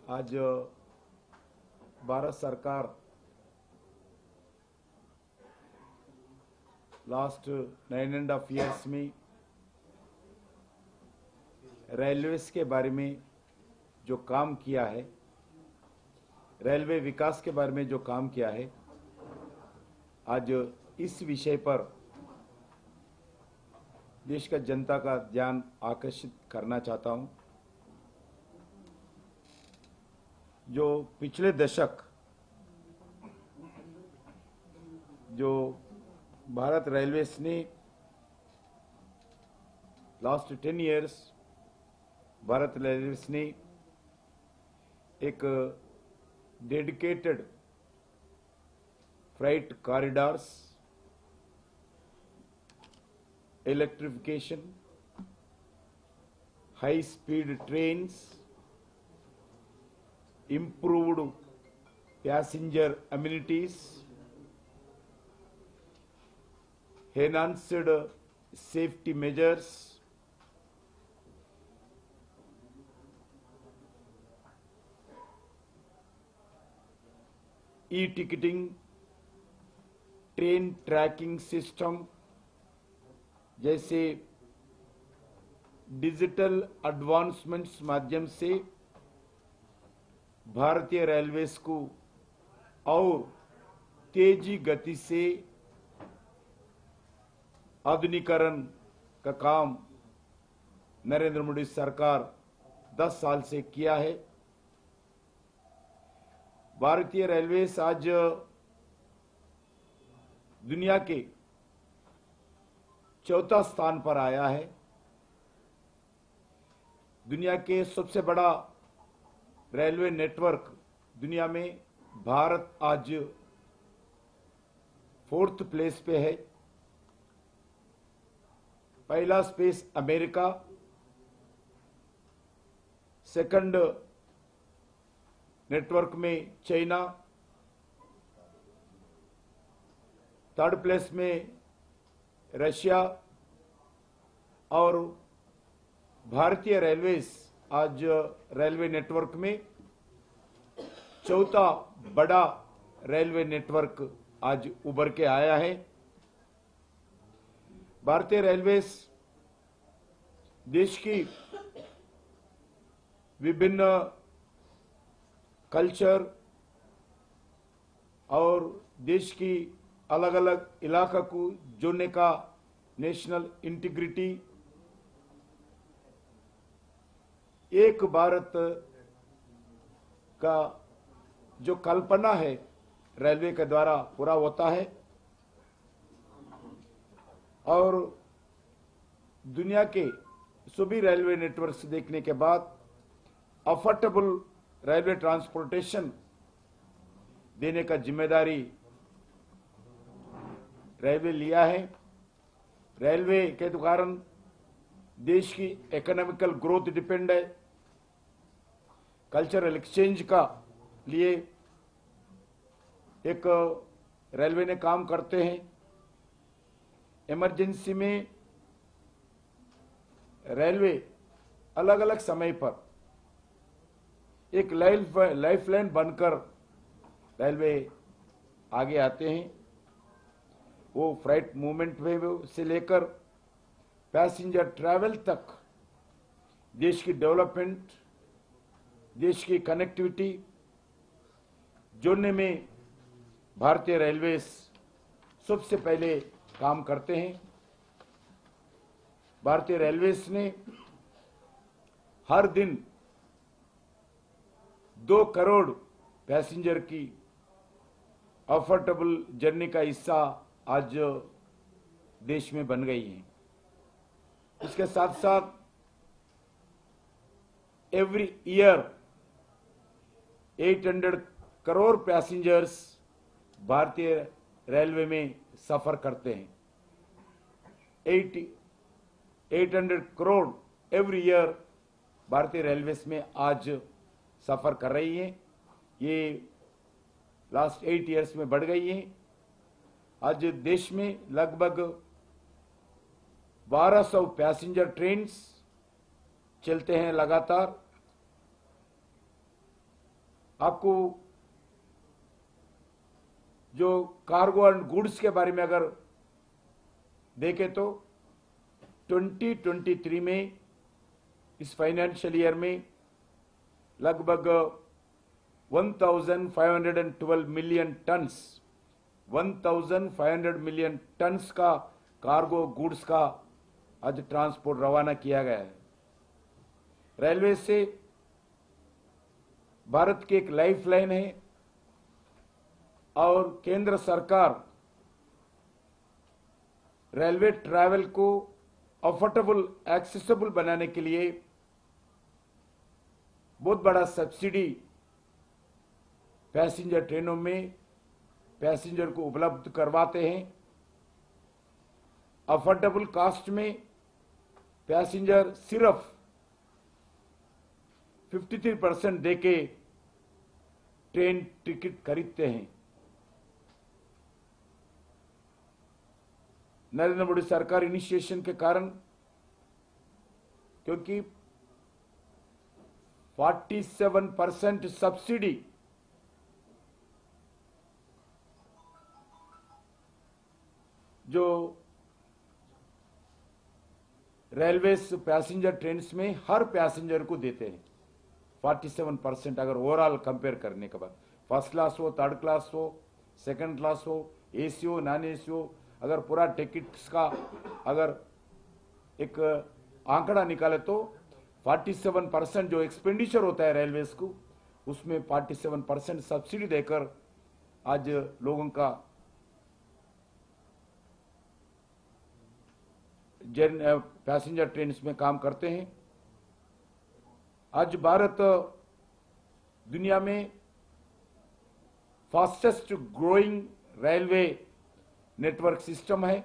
आज भारत सरकार last 9.5 years में रेलवेज के बारे में जो काम किया है, रेलवे विकास के बारे में जो काम किया है, आज इस विषय पर देश का जनता का ध्यान आकर्षित करना चाहता हूं। जो पिछले दशक जो भारत रेलवेज ने लास्ट 10 years भारत रेलवेज ने एक dedicated freight corridors, electrification, high speed trains, improved passenger amenities, enhanced safety measures, e-ticketing, train tracking system जैसे डिजिटल एडवांसमेंट्स माध्यम से भारतीय रेलवेज को और तेजी गति से आधुनिकीकरण का काम नरेंद्र मोदी सरकार 10 साल से किया है। भारतीय रेलवेज आज दुनिया के चौथा स्थान पर आया है। दुनिया के सबसे बड़ा रेलवे नेटवर्क दुनिया में भारत आज 4th प्लेस पे है। पहला स्पेस अमेरिका, सेकंड नेटवर्क में चाइना, 3rd प्लेस में रशिया और भारतीय रेलवेज आज रेलवे नेटवर्क में चौथा बड़ा रेलवे नेटवर्क आज उभर के आया है। भारतीय रेलवेज देश की विभिन्न कल्चर और देश की अलग अलग इलाका को जोड़ने का नेशनल इंटीग्रिटी, एक भारत का जो कल्पना है रेलवे के द्वारा पूरा होता है। और दुनिया के सभी रेलवे नेटवर्क से देखने के बाद अफोर्डेबल रेलवे ट्रांसपोर्टेशन देने का जिम्मेदारी रेलवे लिया है। रेलवे के कारण देश की इकोनॉमिकल ग्रोथ डिपेंड है। कल्चरल एक्सचेंज का लिए एक रेलवे ने काम करते हैं। इमरजेंसी में रेलवे अलग अलग समय पर एक लाइफलाइन बनकर रेलवे आगे आते हैं। वो फ्राइट मूवमेंट में से लेकर पैसेंजर ट्रैवल तक देश की डेवलपमेंट, देश की कनेक्टिविटी जोड़ने में भारतीय रेलवेज सबसे पहले काम करते हैं। भारतीय रेलवेज ने हर दिन 2 करोड़ पैसेंजर की अफोर्डेबल जर्नी का हिस्सा आज देश में बन गई है। इसके साथ साथ एवरी ईयर 800 करोड़ पैसेंजर्स भारतीय रेलवे में सफर करते हैं। 800 करोड़ एवरी ईयर भारतीय रेलवेज में आज सफर कर रही है। ये लास्ट 8 years में बढ़ गई है। आज देश में लगभग 1200 पैसेंजर ट्रेन्स चलते हैं लगातार। आपको जो कार्गो एंड गुड्स के बारे में अगर देखें तो 2023 में इस फाइनेंशियल ईयर में लगभग 1512 मिलियन टन्स 1500 मिलियन टन्स का कार्गो गुड्स का आज ट्रांसपोर्ट रवाना किया गया है। रेलवे से भारत की एक लाइफलाइन है और केंद्र सरकार रेलवे ट्रैवल को अफोर्डेबल एक्सेसिबल बनाने के लिए बहुत बड़ा सब्सिडी पैसेंजर ट्रेनों में पैसेंजर को उपलब्ध करवाते हैं। अफोर्डेबल कास्ट में पैसेंजर सिर्फ 53% देके ट्रेन टिकट खरीदते हैं। नरेंद्र मोदी सरकार इनिशिएशन के कारण, क्योंकि 47% सब्सिडी जो रेलवेज पैसेंजर ट्रेन में हर पैसेंजर को देते हैं 47% अगर ओवरऑल कंपेयर करने के बाद फर्स्ट क्लास हो, थर्ड क्लास हो, सेकंड क्लास हो, एसी हो, नॉन एसी हो, अगर पूरा टिकट्स का अगर एक आंकड़ा निकाले तो 47% जो एक्सपेंडिचर होता है रेलवेज को, उसमें 47% सब्सिडी देकर आज लोगों का पैसेंजर ट्रेन में काम करते हैं। आज भारत दुनिया में fastest growing railway network system है।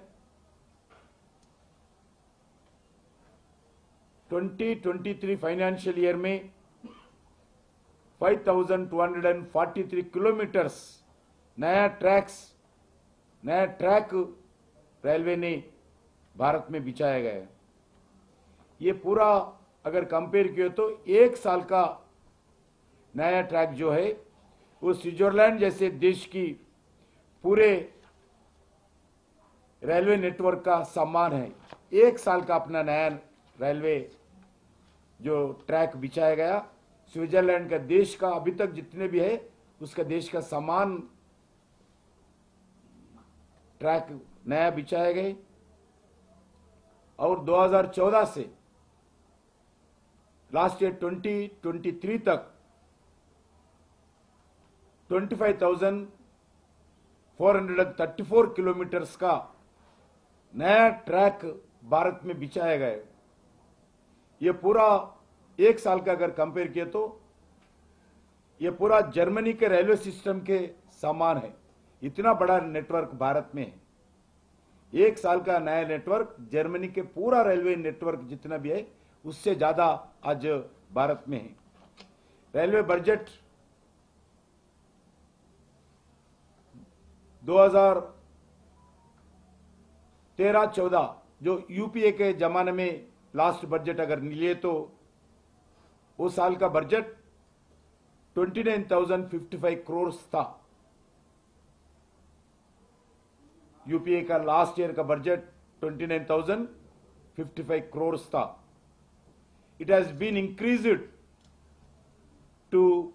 2023 फाइनेंशियल ईयर में 5243 किलोमीटर्स नया ट्रैक रेलवे ने भारत में बिछाया गया है। ये पूरा अगर कंपेयर किया तो एक साल का नया ट्रैक जो है वो स्विट्जरलैंड जैसे देश की पूरे रेलवे नेटवर्क का सम्मान है। एक साल का अपना नया रेलवे जो ट्रैक बिछाया गया, स्विट्जरलैंड का देश का अभी तक जितने भी है उसका देश का समान ट्रैक नया बिछाया गए। और 2014 से लास्ट ईयर 2023 तक 25,434 किलोमीटर्स का नया ट्रैक भारत में बिछाया गया है। ये पूरा एक साल का अगर कंपेयर किए तो ये पूरा जर्मनी के रेलवे सिस्टम के समान है। इतना बड़ा नेटवर्क भारत में है। एक साल का नया नेटवर्क जर्मनी के पूरा रेलवे नेटवर्क जितना भी है उससे ज्यादा आज भारत में है। रेलवे बजट 2013-14 जो यूपीए के जमाने में लास्ट बजट अगर लिए तो वो साल का बजट 29,055 करोड़ था। यूपीए का लास्ट ईयर का बजट 29,055 करोड़ था। It has been increased to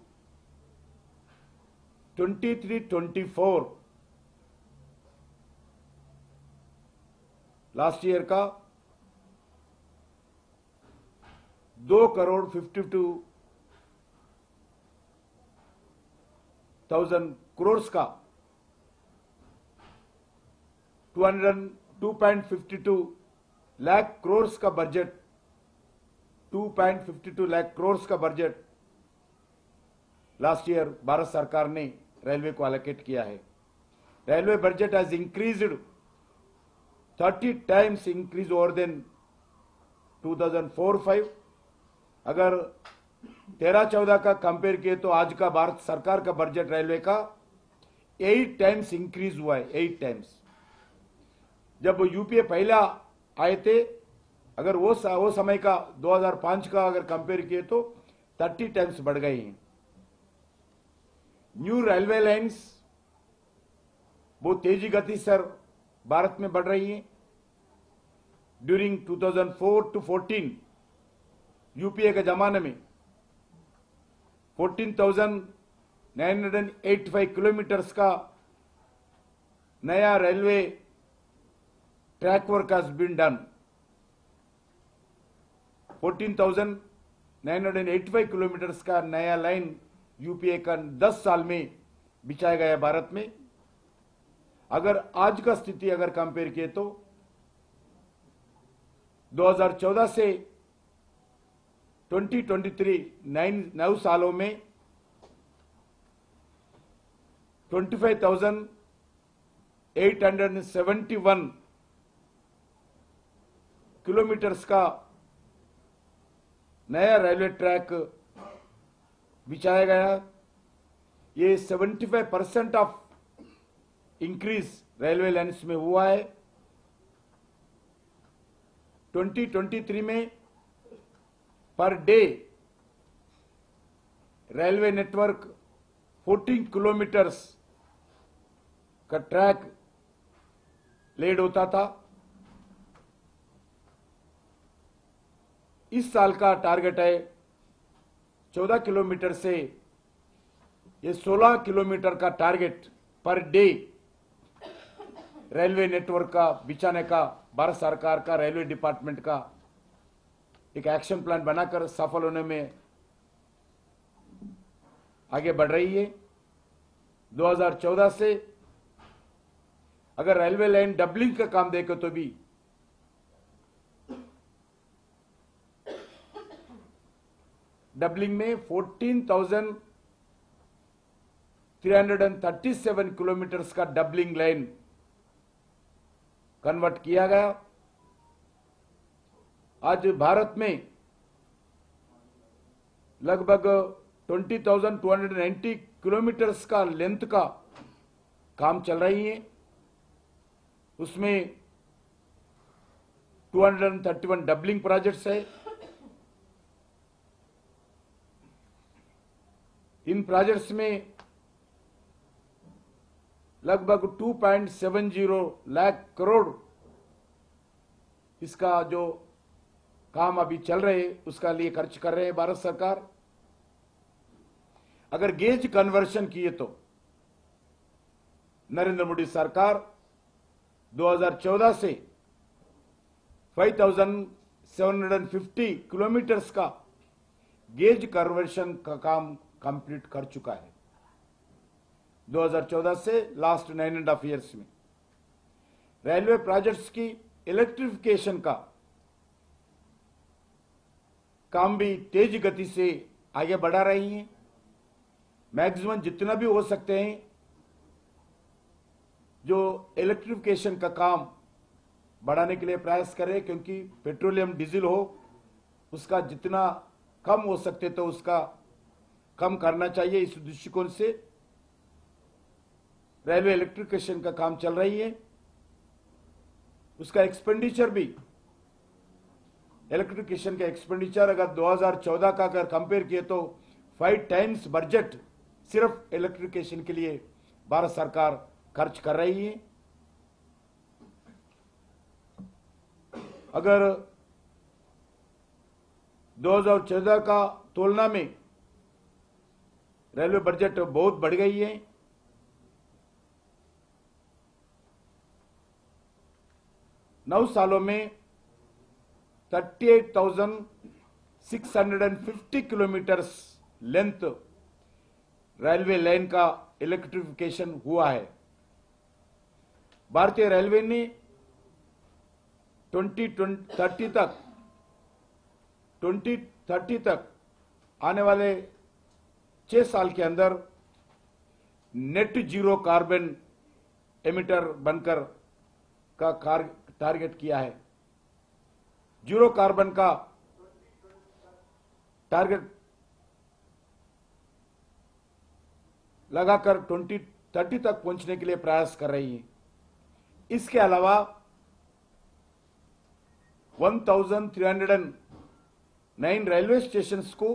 23-24 last year का 2,52,000 करोड़ का 2.52 लाख करोड़ का बजट 2.52 लाख करोड़ का बजट लास्ट ईयर भारत सरकार ने रेलवे को एलोकेट किया है। Railway budget has increased 30 times increase over than 2004-05। अगर 13-14 का कंपेयर किए तो आज का भारत सरकार का बजट रेलवे का 8 टाइम्स इंक्रीज हुआ है। 8 टाइम्स। जब यूपीए पहला आए थे, अगर वो समय का 2005 का अगर कंपेयर किए तो 30 टाइम्स बढ़ गए हैं। न्यू रेलवे लाइंस बहुत तेजी गति से भारत में बढ़ रही हैं। ड्यूरिंग 2004 टू 14 यूपीए के जमाने में 14,985 किलोमीटर्स का नया railway track work has been done. 14,985 kilometres का नया लाइन यूपीए का 10 साल में बिछाया गया भारत में। अगर आज का स्थिति अगर कंपेयर किए तो 2014 से 2023 9 सालों में 25,871 किलोमीटर्स का नया रेलवे ट्रैक बिछाया गया। ये 75% ऑफ इंक्रीज रेलवे लाइन्स में हुआ है। 2023 में per day railway network 14 kilometres का ट्रैक लेड होता था। इस साल का टारगेट है 14 किलोमीटर से ये 16 किलोमीटर का target per day railway network का बिछाने का भारत सरकार का रेलवे डिपार्टमेंट का एक एक्शन प्लान बनाकर सफल होने में आगे बढ़ रही है। 2014 से अगर रेलवे लाइन डबलिंग का काम देखे तो भी डबलिंग में 14,337 किलोमीटर्स का डबलिंग लाइन कन्वर्ट किया गया। आज भारत में लगभग 20,290 किलोमीटर्स का लेंथ का काम चल रही है। उसमें 231 डबलिंग प्रोजेक्ट्स है। इन प्रोजेक्ट्स में लगभग 2.70 लाख करोड़ इसका जो काम अभी चल रहे उसका लिए खर्च कर रहे हैं भारत सरकार। अगर गेज कन्वर्शन किए तो नरेंद्र मोदी सरकार 2014 से 5,750 किलोमीटर्स का गेज कन्वर्शन का काम कंप्लीट कर चुका है। 2014 से लास्ट 9.5 ईयर्स में रेलवे प्रोजेक्ट्स की इलेक्ट्रिफिकेशन का काम भी तेज गति से आगे बढ़ा रही हैं। मैक्सिमम जितना भी हो सकते हैं जो इलेक्ट्रिफिकेशन का काम बढ़ाने के लिए प्रयास करें, क्योंकि पेट्रोलियम डीजल हो उसका जितना कम हो सकते तो उसका कम करना चाहिए। इस दृष्टिकोण से रेलवे इलेक्ट्रिफिकेशन का काम चल रही है। उसका एक्सपेंडिचर भी इलेक्ट्रिफिकेशन का एक्सपेंडिचर अगर 2014 का अगर कंपेयर किए तो 5 टाइम्स बजट सिर्फ इलेक्ट्रिफिकेशन के लिए भारत सरकार खर्च कर रही है। अगर 2014 का तुलना में रेलवे बजट बहुत बढ़ गई है। नौ सालों में 38,650 किलोमीटर्स लेंथ रेलवे लाइन का इलेक्ट्रिफिकेशन हुआ है। भारतीय रेलवे ने 2030 तक आने वाले 6 साल के अंदर नेट जीरो कार्बन एमिटर बनकर का टारगेट किया है। जीरो कार्बन का टारगेट लगाकर 2030 तक पहुंचने के लिए प्रयास कर रही है। इसके अलावा 1,309 रेलवे स्टेशंस को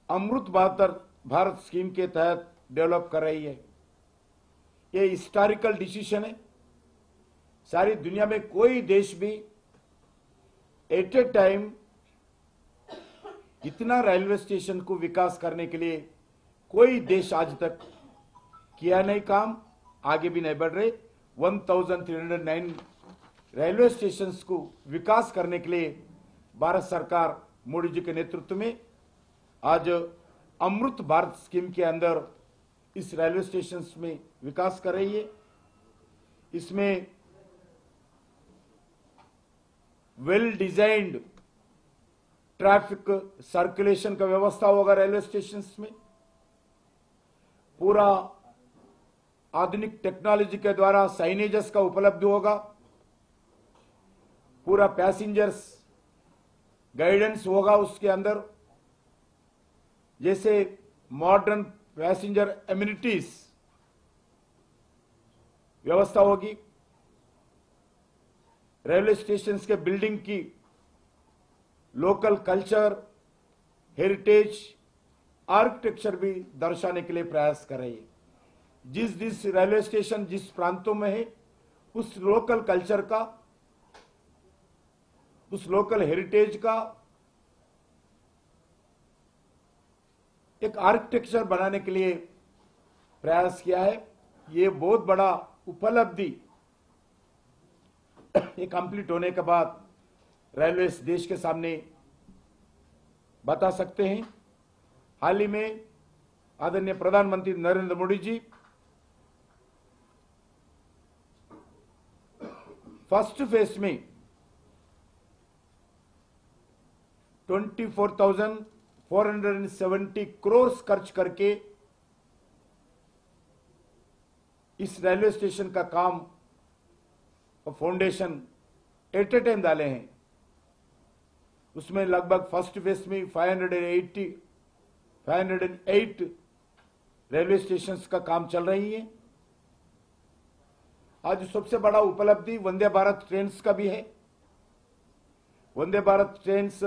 अमृत भारत भारत स्कीम के तहत डेवलप कर रही है। ये हिस्टोरिकल डिसीजन है। सारी दुनिया में कोई देश भी एट ए टाइम इतना रेलवे स्टेशन को विकास करने के लिए कोई देश आज तक किया नहीं काम, आगे भी नहीं बढ़ रहे। 1309 रेलवे स्टेशंस को विकास करने के लिए भारत सरकार मोदी जी के नेतृत्व में आज अमृत भारत स्कीम के अंदर इस रेलवे स्टेशंस में विकास कर रही है। इसमें वेल डिजाइन्ड ट्रैफिक सर्कुलेशन का व्यवस्था होगा रेलवे स्टेशंस में। पूरा आधुनिक टेक्नोलॉजी के द्वारा साइनेजेस का उपलब्ध होगा। पूरा पैसेंजर्स गाइडेंस होगा उसके अंदर, जैसे मॉडर्न पैसेंजर एमिनिटीज व्यवस्था होगी। रेलवे स्टेशन के बिल्डिंग की लोकल कल्चर, हेरिटेज, आर्किटेक्चर भी दर्शाने के लिए प्रयास कर रही है। जिस रेलवे स्टेशन जिस प्रांतों में है उस लोकल कल्चर का, उस लोकल हेरिटेज का एक आर्किटेक्चर बनाने के लिए प्रयास किया है। ये बहुत बड़ा उपलब्धि ये कंप्लीट होने के बाद रेलवे देश के सामने बता सकते हैं। हाल ही में आदरणीय प्रधानमंत्री नरेंद्र मोदी जी फर्स्ट फेज में 24,470 करोड़ खर्च करके इस रेलवे स्टेशन का काम और फाउंडेशन एट ए टाइम डाले हैं। उसमें लगभग फर्स्ट फेज में 508 रेलवे स्टेशंस का काम चल रही है। आज सबसे बड़ा उपलब्धि वंदे भारत ट्रेन्स का भी है। Vande Bharat trains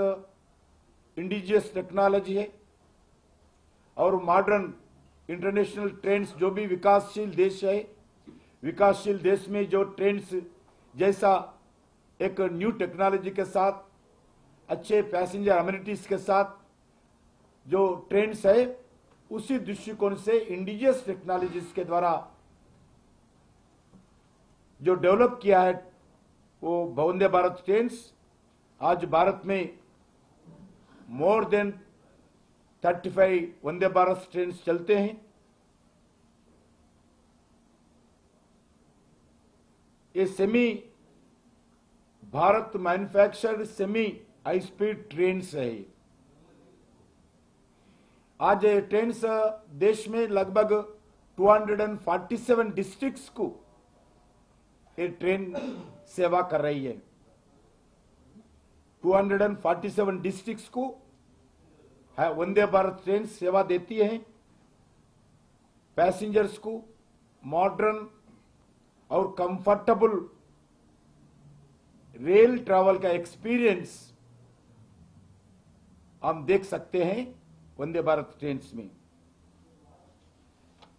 indigenous technology है और मॉडर्न इंटरनेशनल ट्रेन्स जो भी विकासशील देश है, विकासशील देश में जो ट्रेन्स जैसा एक न्यू टेक्नोलॉजी के साथ, अच्छे पैसेंजर अम्यूनिटीज के साथ जो ट्रेन्स है, उसी दृष्टिकोण से इंडिजियस टेक्नोलॉजीज के द्वारा जो डेवलप किया है वो वंदे भारत ट्रेन्स आज भारत में more than 35 Vande Bharat trains चलते हैं। ये semi Bharat manufactured semi high speed trains है। आज ये ट्रेन्स देश में लगभग 247 डिस्ट्रिक्ट्स को ये ट्रेन सेवा कर रही है। 247 डिस्ट्रिक्ट्स को वंदे भारत ट्रेन सेवा देती है। पैसेंजर्स को मॉडर्न और कंफर्टेबल रेल ट्रैवल का एक्सपीरियंस हम देख सकते हैं वंदे भारत ट्रेन्स में।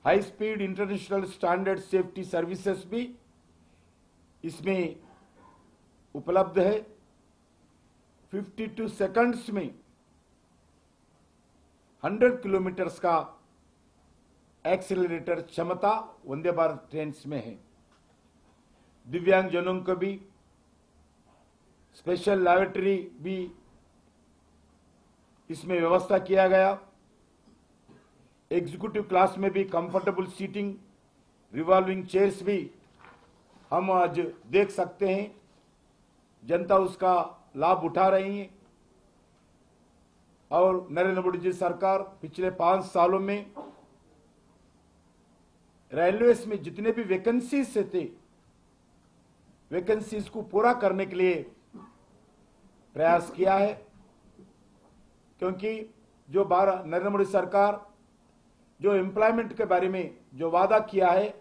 High speed international standard safety services भी इसमें उपलब्ध है। 52 सेकंड्स में 100 किलोमीटर्स का एक्सीलरेटर क्षमता वंदे भारत ट्रेन्स में है। दिव्यांग जनों को भी स्पेशल लैबोरेटरी भी इसमें व्यवस्था किया गया। एग्जीक्यूटिव क्लास में भी कंफर्टेबल सीटिंग, रिवॉल्विंग चेयर्स भी हम आज देख सकते हैं। जनता उसका लाभ उठा रही है और नरेंद्र मोदी जी सरकार पिछले 5 सालों में रेलवेज में जितने भी वैकेंसीज थे, वैकेंसीज को पूरा करने के लिए प्रयास किया है। क्योंकि जो नरेंद्र मोदी सरकार जो एम्प्लॉयमेंट के बारे में जो वादा किया है,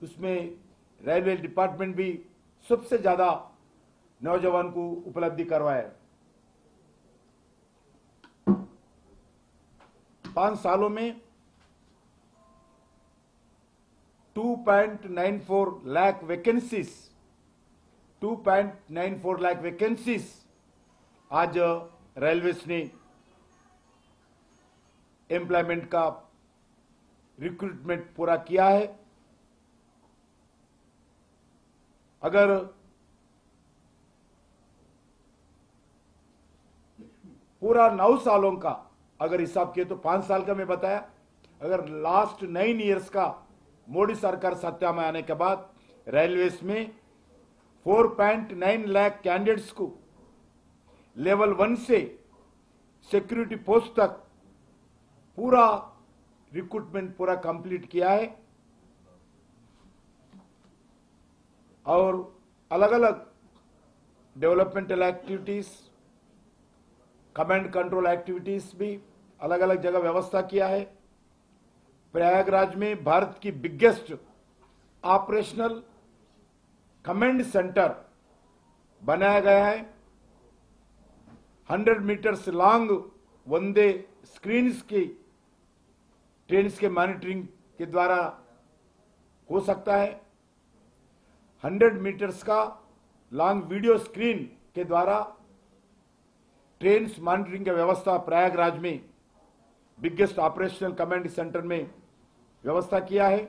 उसमें रेलवे डिपार्टमेंट भी सबसे ज्यादा नौजवान को उपलब्धि करवाया है। 5 सालों में 2.94 लाख वैकेंसीज 2.94 लाख वैकेंसीज आज रेलवेज ने एम्प्लॉयमेंट का रिक्रूटमेंट पूरा किया है। अगर पूरा 9 सालों का अगर हिसाब किए तो 5 साल का मैं बताया, अगर लास्ट 9 इयर्स का मोदी सरकार सत्ता में आने के बाद रेलवेज में 4.9 लाख कैंडिडेट्स को लेवल 1 से सिक्योरिटी पोस्ट तक पूरा रिक्रूटमेंट पूरा कंप्लीट किया है और अलग अलग developmental activities, command control activities भी अलग अलग जगह व्यवस्था किया है। प्रयागराज में भारत की बिगेस्ट ऑपरेशनल कमांड सेंटर बनाया गया है। 100 मीटर्स लॉन्ग वंदे स्क्रीन्स की ट्रेन्स के मॉनिटरिंग के द्वारा हो सकता है। 100 मीटर्स का लॉन्ग वीडियो स्क्रीन के द्वारा ट्रेन्स मॉनिटरिंग की व्यवस्था प्रयागराज में बिगेस्ट ऑपरेशनल कमांड सेंटर में व्यवस्था किया है।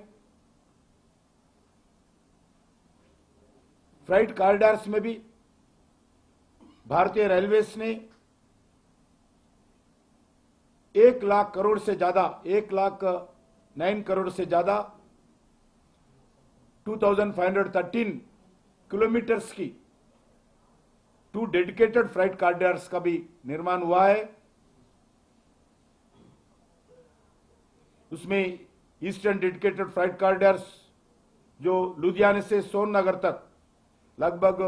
फ्राइट कॉरिडोर्स में भी भारतीय रेलवेज ने 1 लाख करोड़ से ज्यादा 1,09 करोड़ से ज्यादा 2513 किलोमीटर्स की 2 डेडिकेटेड फ्राइट कॉरिडोर्स का भी निर्माण हुआ है। उसमें ईस्टर्न डेडिकेटेड फ्राइट कॉरिडोर्स जो लुधियाना से सोननगर तक लगभग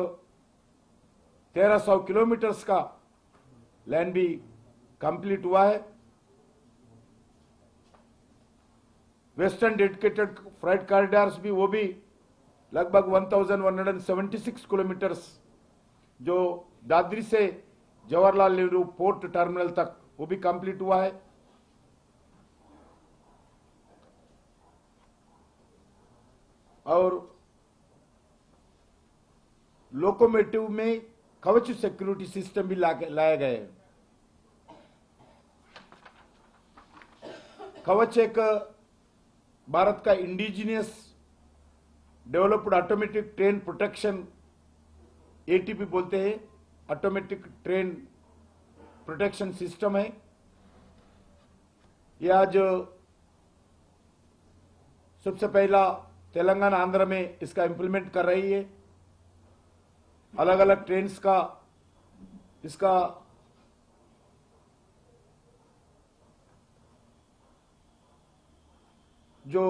1300 किलोमीटर्स का लाइन भी कंप्लीट हुआ है। वेस्टर्न डेडिकेटेड फ्राइट कॉरिडोर्स भी वो भी लगभग 1176 किलोमीटर्स जो दादरी से जवाहरलाल नेहरू पोर्ट टर्मिनल तक वो भी कंप्लीट हुआ है। और लोकोमोटिव में कवच सिक्योरिटी सिस्टम भी लाया गया है। कवच एक भारत का indigenous developed automatic train protection ATP बोलते हैं, ऑटोमेटिक ट्रेन प्रोटेक्शन सिस्टम है। यह आज सबसे पहला तेलंगाना आंध्र में इसका इंप्लीमेंट कर रही है। अलग अलग ट्रेन्स का इसका जो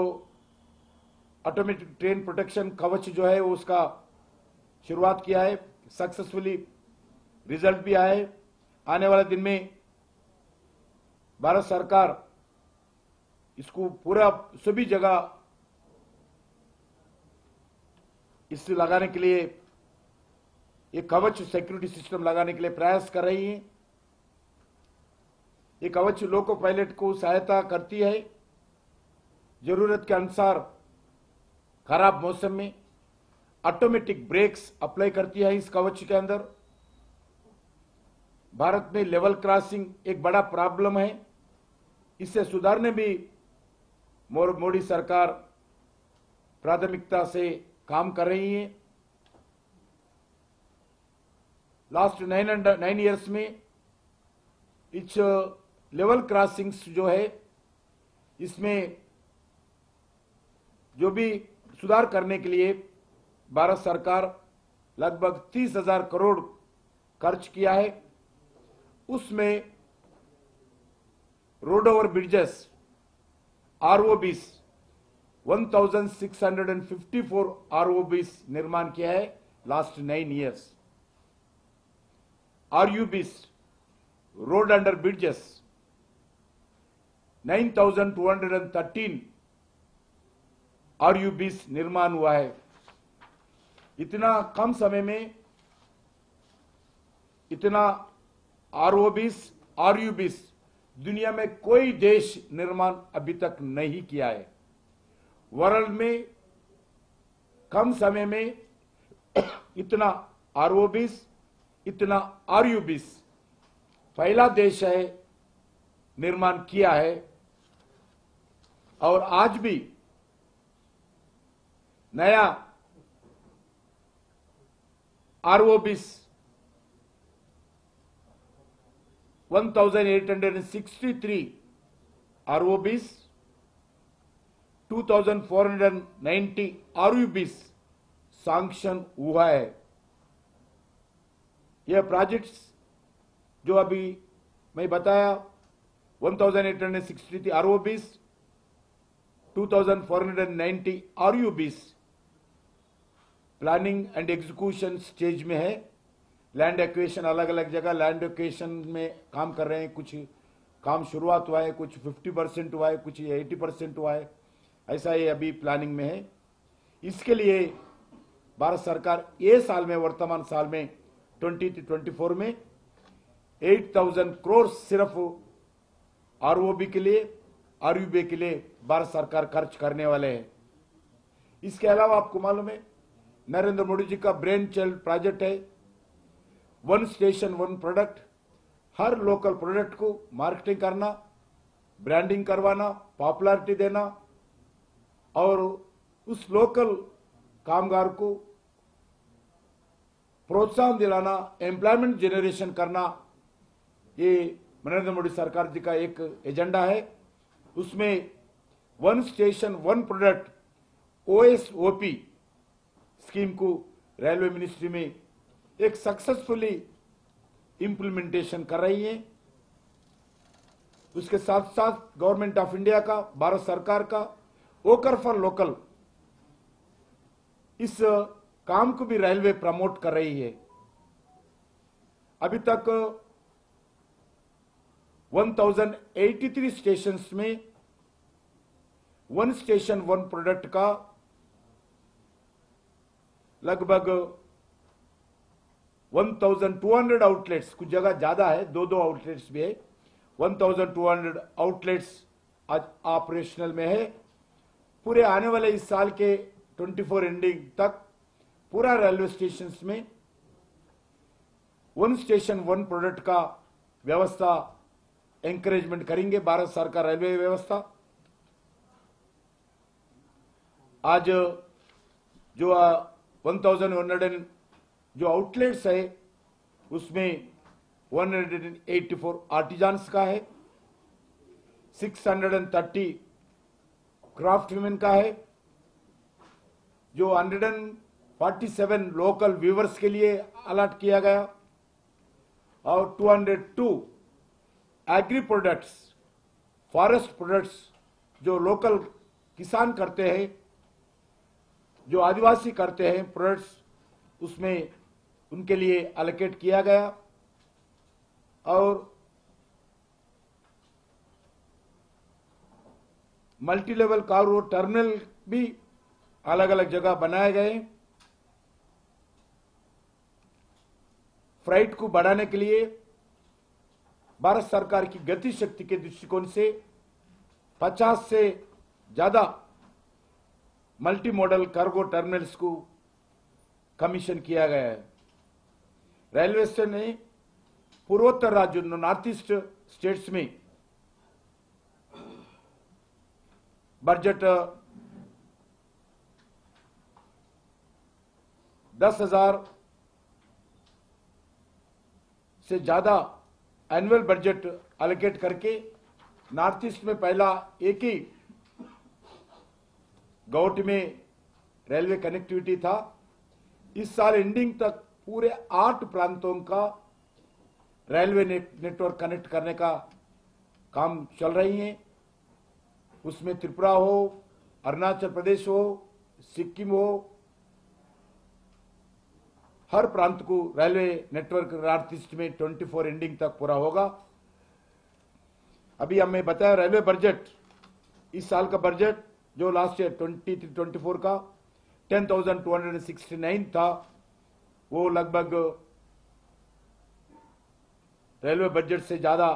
ऑटोमेटिक ट्रेन प्रोटेक्शन कवच जो है वो उसका शुरुआत किया है, सक्सेसफुली रिजल्ट भी आया है। आने वाले दिन में भारत सरकार इसको पूरा सभी जगह इससे लगाने के लिए ये कवच सिक्योरिटी सिस्टम लगाने के लिए प्रयास कर रही है। ये कवच लोको पायलट को सहायता करती है, जरूरत के अनुसार खराब मौसम में ऑटोमेटिक ब्रेक्स अप्लाई करती है। इस कवच के अंदर भारत में लेवल क्रॉसिंग एक बड़ा प्रॉब्लम है, इसे सुधारने भी मोदी सरकार प्राथमिकता से काम कर रही है। लास्ट 9 इयर्स में इस लेवल क्रॉसिंग्स जो है इसमें जो भी सुधार करने के लिए भारत सरकार लगभग 30,000 करोड़ खर्च किया है। उसमें road over bridges ROBs 1654 ROBs निर्माण किया है last 9 years. RUBs road under bridges 9213 RUBs निर्माण हुआ है। इतना कम समय में इतना आरओबीस आरयूबीस दुनिया में कोई देश निर्माण अभी तक नहीं किया है। वर्ल्ड में कम समय में इतना आरओबीस, इतना आरयूबीस पहला देश है निर्माण किया है। और आज भी नया आरओबीस 1863 आरओबीस, 2490 आरयूबीस सैंक्शन हुआ है। यह प्रोजेक्ट्स जो अभी मैं बताया 1863 आरओबीस, 2490 आरयूबीस प्लानिंग एंड एग्जीक्यूशन स्टेज में है। लैंड एक्वेशन अलग अलग जगह लैंड एक्वेशन में काम कर रहे हैं। कुछ काम शुरुआत हुआ है, कुछ 50% हुआ है, कुछ 80% हुआ है। ऐसा ये अभी प्लानिंग में है। इसके लिए भारत सरकार ये साल में, वर्तमान साल में 2024 में 8000 करोड़ सिर्फ आरओबी के लिए, आरयूबी के लिए भारत सरकार खर्च करने वाले हैं। इसके अलावा आपको मालूम है नरेंद्र मोदी जी का ब्रेन चाइल्ड प्रोजेक्ट है, वन स्टेशन वन प्रोडक्ट। हर लोकल प्रोडक्ट को मार्केटिंग करना, ब्रांडिंग करवाना, पॉपुलैरिटी देना और उस लोकल कामगार को प्रोत्साहन दिलाना, एम्प्लॉयमेंट जनरेशन करना, ये नरेंद्र मोदी सरकार जी का एक एजेंडा है। उसमें one station one product OSOP scheme को रेलवे मिनिस्ट्री में एक सक्सेसफुली इंप्लीमेंटेशन कर रही है। उसके साथ साथ गवर्नमेंट ऑफ इंडिया का, भारत सरकार का वोकल फॉर लोकल, इस काम को भी रेलवे प्रमोट कर रही है। अभी तक 1083 स्टेशंस में वन स्टेशन वन प्रोडक्ट का लगभग 1200 आउटलेट्स, कुछ जगह ज्यादा है, दो आउटलेट्स भी है, 1200 आउटलेट्स आज ऑपरेशनल में है। पूरे आने वाले इस साल के 24 एंडिंग तक पूरा रेलवे स्टेशन में वन स्टेशन वन प्रोडक्ट का व्यवस्था एंकरेजमेंट करेंगे भारत सरकार रेलवे व्यवस्था। आज जो 1100 जो आउटलेट्स है उसमें 184 आर्टिजान्स का है, 630 क्राफ्ट वुमेन का है, जो 147 लोकल वीवर्स के लिए अलॉट किया गया और 202 एग्री प्रोडक्ट्स, फॉरेस्ट प्रोडक्ट्स जो लोकल किसान करते हैं, जो आदिवासी करते हैं प्रोडक्ट्स, उसमें उनके लिए एलोकेट किया गया। और मल्टी लेवल कार्गो टर्मिनल भी अलग अलग जगह बनाए गए। फ्राइट को बढ़ाने के लिए भारत सरकार की गति शक्ति के दृष्टिकोण से 50 से ज्यादा मल्टी मॉडल कार्गो टर्मिनल्स को कमीशन किया गया है। रेलवे स्टेशन ने पूर्वोत्तर राज्यों, नॉर्थ ईस्ट स्टेट्स में बजट 10,000 से ज्यादा एनुअल बजट एलोकेट करके नॉर्थ ईस्ट में पहला एक ही गौट में रेलवे कनेक्टिविटी था। इस साल एंडिंग तक पूरे 8 प्रांतों का रेलवे नेटवर्क कनेक्ट करने का काम चल रही है। उसमें त्रिपुरा हो, अरुणाचल प्रदेश हो, सिक्किम हो, हर प्रांत को रेलवे नेटवर्क नॉर्थ ईस्ट में 24 एंडिंग तक पूरा होगा। अभी हमें बताया रेलवे बजट, इस साल का बजट जो लास्ट ईयर 23-24 का 10,269 था, वो लगभग रेलवे बजट से ज्यादा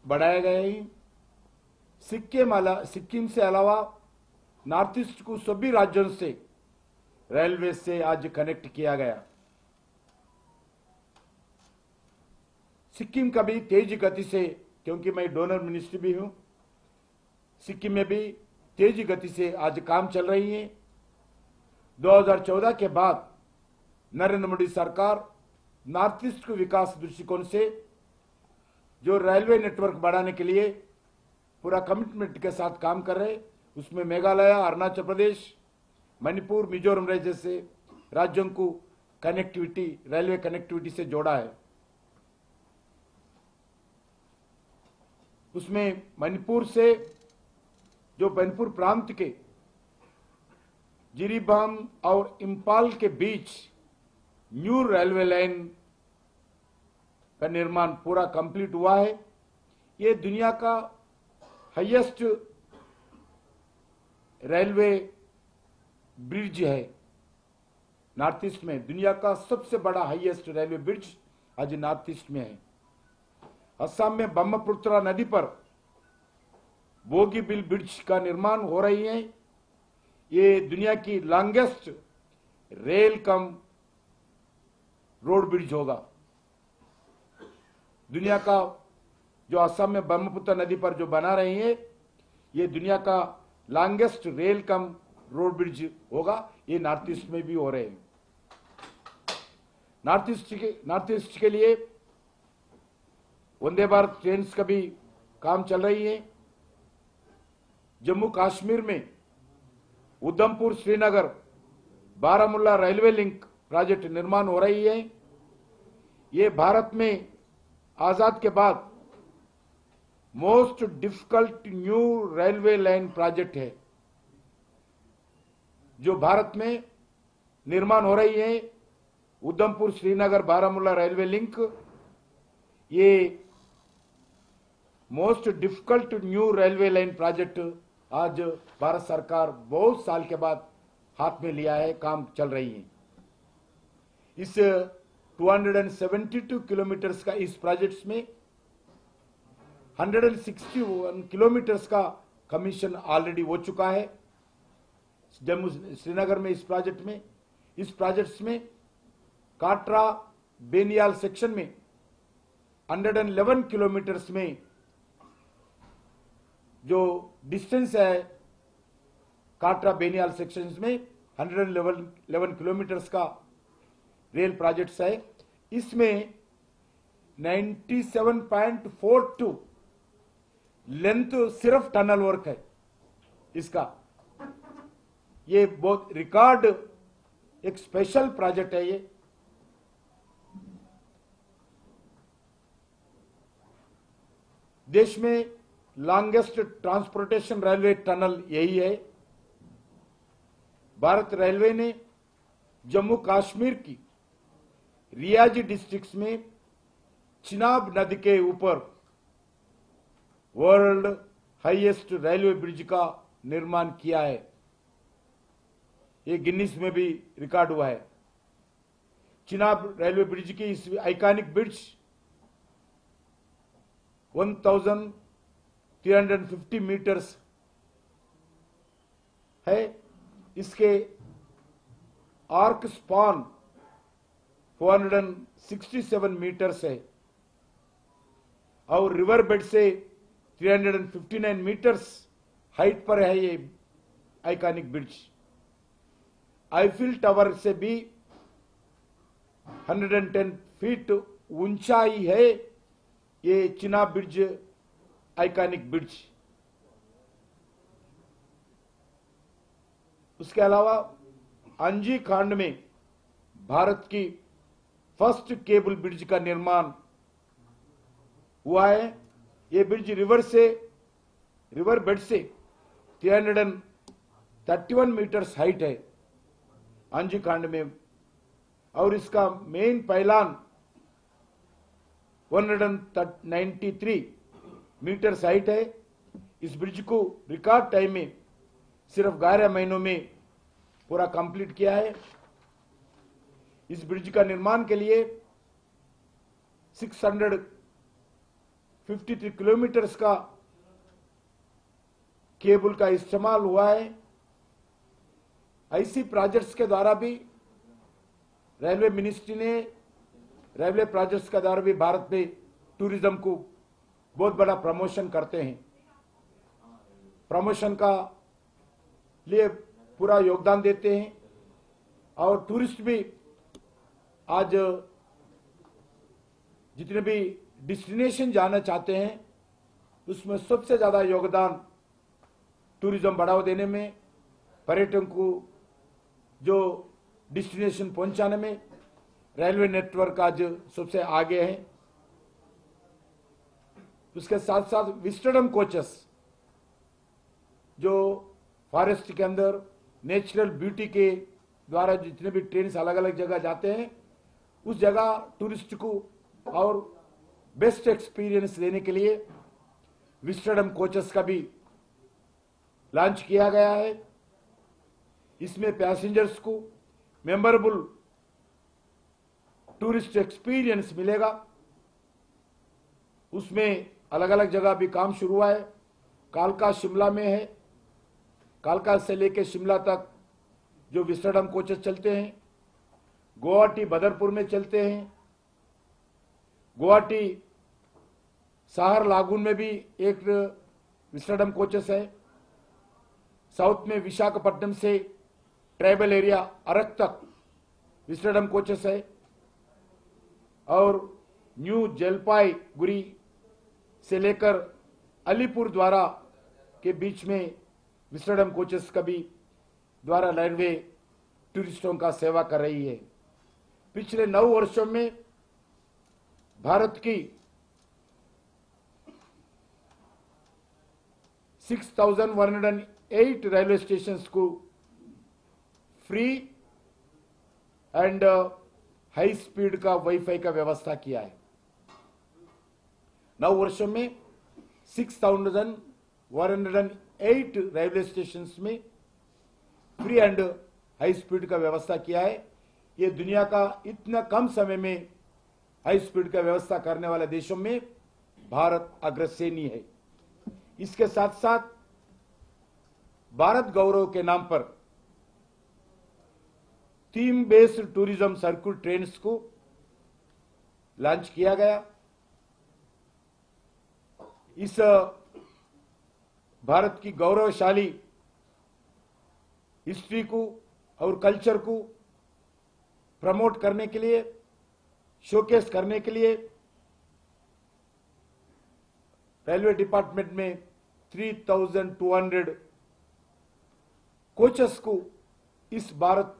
बढ़ाया गया है। सिक्किम से अलावा नॉर्थ ईस्ट को सभी राज्यों से रेलवे से आज कनेक्ट किया गया। सिक्किम का भी तेज गति से, क्योंकि मैं डोनर मिनिस्टर भी हूं, सिक्किम में भी तेज गति से आज काम चल रही है। 2014 के बाद नरेंद्र मोदी सरकार नॉर्थ ईस्ट के विकास दृष्टिकोण से जो रेलवे नेटवर्क बढ़ाने के लिए पूरा कमिटमेंट के साथ काम कर रहे, उसमें मेघालय, अरुणाचल प्रदेश, मणिपुर, मिजोरम जैसे राज्यों को कनेक्टिविटी, रेलवे कनेक्टिविटी से जोड़ा है। उसमें मणिपुर से जो मणिपुर प्रांत के जिरीबाम और इंपाल के बीच न्यू रेलवे लाइन का निर्माण पूरा कंप्लीट हुआ है। ये दुनिया का हाईएस्ट रेलवे ब्रिज है। नॉर्थ ईस्ट में दुनिया का सबसे बड़ा हाईएस्ट रेलवे ब्रिज आज नॉर्थ ईस्ट में है। असम में ब्रह्मपुत्र नदी पर बोगीबिल ब्रिज का निर्माण हो रही है। ये दुनिया की longest rail cum road bridge होगा। दुनिया का जो असम में ब्रह्मपुत्र नदी पर जो बना रही है, ये दुनिया का longest rail cum road bridge होगा। ये नॉर्थ ईस्ट में भी हो रहे हैं। नॉर्थ ईस्ट के लिए वंदे भारत ट्रेन का भी काम चल रही है। जम्मू कश्मीर में Udhampur Srinagar Baramulla railway link project निर्माण हो रही है। ये भारत में आजाद के बाद most difficult new railway line project है जो भारत में निर्माण हो रही है। उधमपुर श्रीनगर बारामूला रेलवे लिंक, ये most difficult new railway line project आज भारत सरकार बहुत साल के बाद हाथ में लिया है, काम चल रही है। इस 272 किलोमीटर्स का इस प्रोजेक्ट में 161 किलोमीटर्स का कमीशन ऑलरेडी हो चुका है जम्मू श्रीनगर में। इस प्रोजेक्ट में काटरा बेनियाल सेक्शन में 111 किलोमीटर्स में जो डिस्टेंस है काटरा बेनियाल सेक्शंस में 111 किलोमीटर्स का रेल प्रोजेक्ट्स है। इसमें 97.42 लेंथ सिर्फ टनल वर्क है इसका। ये बहुत रिकॉर्ड एक स्पेशल प्रोजेक्ट है। ये देश में लॉन्गेस्ट ट्रांसपोर्टेशन रेलवे टनल यही है। भारत रेलवे ने जम्मू कश्मीर की रियाजी डिस्ट्रिक्ट्स में चिनाब नदी के ऊपर वर्ल्ड हाईएस्ट रेलवे ब्रिज का निर्माण किया है। ये गिनीज में भी रिकॉर्ड हुआ है। चिनाब रेलवे ब्रिज की इस आइकॉनिक ब्रिज 1350 मीटर्स है। इसके आर्क स्पान 467 मीटर्स है और रिवर बेड से 359 मीटर्स हाइट पर है ये आइकॉनिक ब्रिज। आईफिल टावर से भी 110 फीट ऊंचाई है ये चिनाब ब्रिज, आइकॉनिक ब्रिज। उसके अलावा अंजी खांड में भारत की फर्स्ट केबल ब्रिज का निर्माण हुआ है। ये ब्रिज रिवर बेड से 331 मीटर्स हाइट है अंजी खांड में और इसका मेन पाइलान 193 मीटर्स हाइट है। इस ब्रिज को रिकॉर्ड टाइम में सिर्फ 11 महीनों में पूरा कंप्लीट किया है। इस ब्रिज का निर्माण के लिए 600 53 किलोमीटर्स का केबल का इस्तेमाल हुआ है। ऐसी प्रोजेक्ट्स के द्वारा भी रेलवे मिनिस्ट्री ने रेलवे प्रोजेक्ट्स के द्वारा भी भारत में टूरिज्म को बहुत बड़ा प्रमोशन करते हैं। प्रमोशन का लिए पूरा योगदान देते हैं और टूरिस्ट भी आज जितने भी डेस्टिनेशन जाना चाहते हैं उसमें सबसे ज्यादा योगदान टूरिज्म बढ़ावा देने में, पर्यटन को जो डेस्टिनेशन पहुंचाने में रेलवे नेटवर्क आज सबसे आगे है। उसके साथ साथ विस्टडम कोचेस जो फॉरेस्ट के अंदर नेचुरल ब्यूटी के द्वारा जितने भी ट्रेन अलग अलग जगह जाते हैं उस जगह टूरिस्ट को और बेस्ट एक्सपीरियंस देने के लिए विस्टडम कोचेस का भी लॉन्च किया गया है। इसमें पैसेंजर्स को मेमोरेबल टूरिस्ट एक्सपीरियंस मिलेगा। उसमें अलग अलग जगह भी काम शुरू हुआ है। कालका शिमला में है, कालका से लेकर शिमला तक जो विस्टडम कोचेस चलते हैं। गुवाहाटी बदरपुर में चलते हैं। गुवाहाटी साहर लागून में भी एक विस्टडम कोचेस है। साउथ में विशाखापट्टनम से ट्राइबल एरिया अरक तक विस्टडम कोचेस है और न्यू जलपाईगुड़ी से लेकर अलीपुर द्वारा के बीच में विस्टडम कोचेस का भी द्वारा रेलवे टूरिस्टों का सेवा कर रही है। पिछले 9 वर्षों में भारत की 6108 रेलवे स्टेशंस को फ्री एंड हाई स्पीड का वाईफाई का व्यवस्था किया है। 9 वर्षों में 6108 रेलवे स्टेशंस में फ्री एंड हाई स्पीड का व्यवस्था किया है। ये दुनिया का इतना कम समय में हाई स्पीड का व्यवस्था करने वाले देशों में भारत अग्रसेनी है। इसके साथ साथ भारत गौरव के नाम पर theme based tourism circular trains को लॉन्च किया गया। इस भारत की गौरवशाली हिस्ट्री को और कल्चर को प्रमोट करने के लिए, शोकेस करने के लिए रेलवे डिपार्टमेंट में 3200 कोचेस को इस भारत